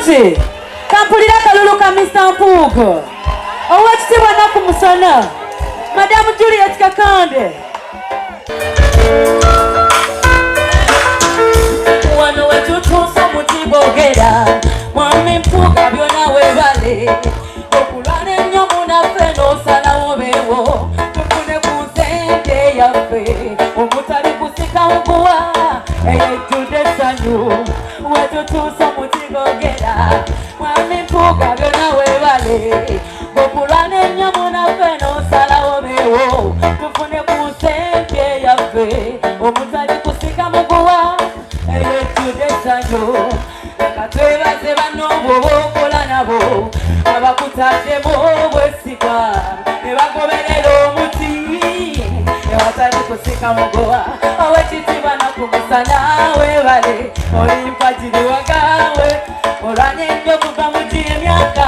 Bulungi kampulira kalulu ka Mr. Mpuugo owekitibwa Naku Musana Madamu Juliet Kakande wano wetutuusa mutibogera mwami Mpuuga byonna webale okulwana ennyo munaffe n'osalawo beewo tufune ku nsente yaffe omutali kusika muguwa eyejjudde essanyu wetutuusa mutibogera mwami Mpuuga byonna webale okulwana ennyo munaffe n'osalawo beewo tufune ku nsente yaffe omutali kusika muguwa eyejjudde essanyu leka twebaze banno bw'oba okola nabo abakutaddemu obwesika ne bagoberera omuti ewatali kusika mugowa owekitibwa Naku Musana webale oli mpagiri wagawe olwanye nnyo kuva mu gy'emyaka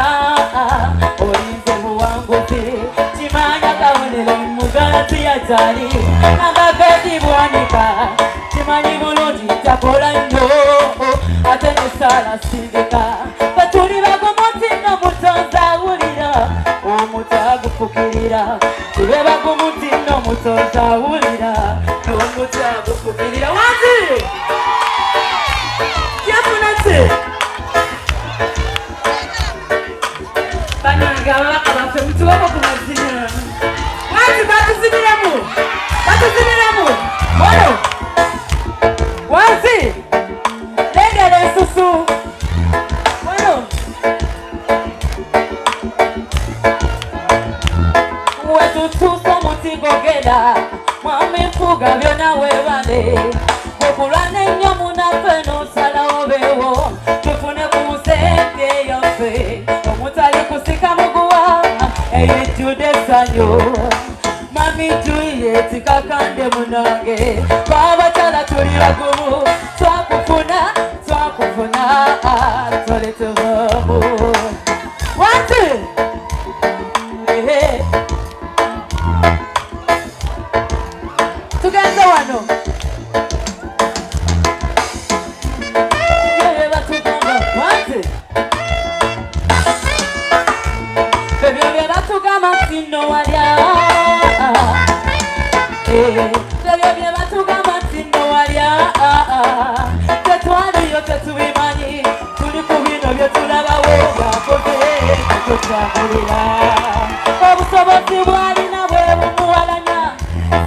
olinze buwanguzi kimanya kabonero mugalati yakyali nagagadi bwanika kimanyi bulungi takola nnyo ate nesaala sindika batuli bagumuti n'omutonzi awulira omuti agufukirira tube bagumuti n'omutonzi awulira n'omuti agufukirira wanzi yafunate banange ababaka baffe mutubako ku mazina wanzi batuziniremu ono wanzi lengera ensusu ono wetutuusa mutigogera mwami Mpuuga byonna webale okulwana ennyo munaffe n'osalawo beewo tufune ku nsente yaffe omutali kusika muguwa eyejjudde essanyu mami Juliet Kakande munange twabakyala tuli bagumu twakufuna tole tuvamu wanti tugenze wano wanti ebyo bye batugamba nti nno walya ebyo bye batugamba nti nno walya tetwaliyo tetubimanyi tuli ku bino bye tulabawo byakoze tetutambulira obusobozi bwalina bwe bumuwalanya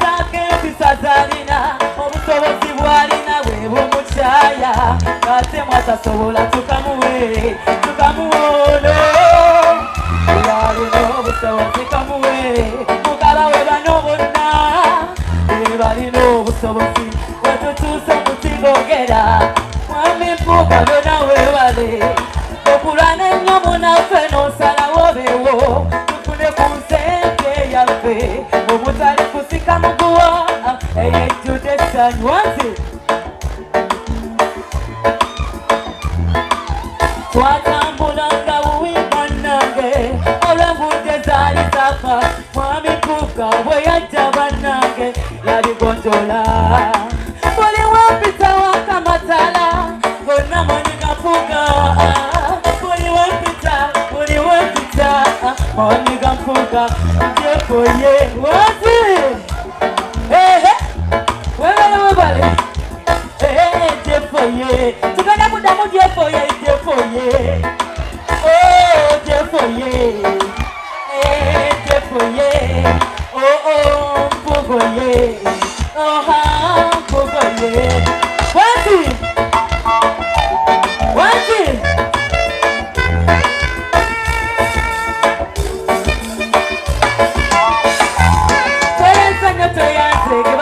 saako empisa zalina obusobozi bwalina bwe bumukyaya ate mwatasobola tukamuwe ono balina obusobozi kamuwe mugala we bano bonna balina obusobozi wetutuusa mutigogera mwami Mpuuga byonna webale okulwana ennyo munaffe n'osalawo beewo tufune ku nsente yaffe omutali kusika muguwa eyejjudde essanyu wansi twatambulanga buwi bannange olw'envudde zaali zafa mwami Mpuuga bwe yajja bannange yabigonjola buli wempita wakamatala gonna mwanyiga Mpuuga buli wempita mwanyiga Mpuuga njefoye wazi webale njefoye tugenda kuddamu njefoye